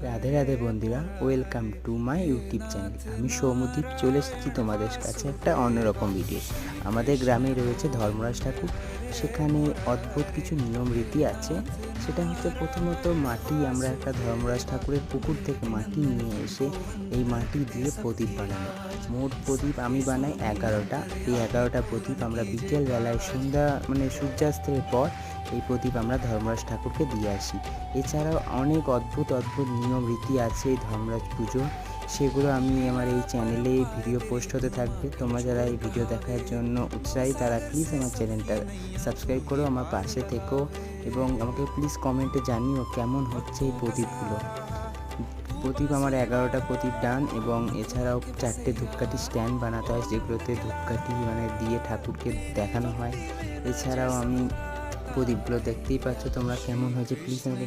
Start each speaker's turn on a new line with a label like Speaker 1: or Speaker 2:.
Speaker 1: রাধে রাধে বন্ধুরা, welcome to my YouTube channel. আমি সৌমদীপ চলে এসেছি তোমাদের কাছে একটা অন্যরকম ভিডিও। আমাদের গ্রামে রয়েছে ধর্মরাজ ঠাকুর। সেখানে অদ্ভুত কিছু নিয়ম রীতি আছে। সেটা হচ্ছে প্রথমত মাটি, আমরা একটা ধর্মরাজ ঠাকুরের পুকুর থেকে মাটি নিয়ে এসে এই মাটি দিয়ে প্রদীপ বানানো। মোট প্রদীপ আমি বানাই 11টা। এই 11টা প্রদীপ আমরা বিকেলবেলায় সূর্যাস্তের পর এই প্রদীপ আমরা ধর্মরাজ ঠাকুরকে দিয়ে আসি। এছাড়াও অনেক অদ্ভুত নিয়ম রীতি আছে এই ধর্মরাজ পুজো। সেগুলো আমি আমার এই চ্যানেলে ভিডিও পোস্ট হতে থাকবে। তোমরা যারা এই ভিডিও দেখার জন্য উৎসাহী তারা প্লিজ আমার চ্যানেলটা সাবস্ক্রাইব করো, আমার পাশে থেকো এবং আমাকে প্লিজ কমেন্টে জানিও কেমন হচ্ছে এই প্রদীপগুলো। প্রদীপ আমার 11টা প্রদীপ ডান, এবং এছাড়াও 4টে ধূপকাঠি স্ট্যান্ড বানাতে হয়, যেগুলোতে ধূপকাঠি দিয়ে ঠাকুরকে দেখানো হয়। এছাড়াও আমি প্রদীপগুলো দেখতেই পাচ্ছ তোমরা কেমন হয়েছে, প্লিজ আমাকে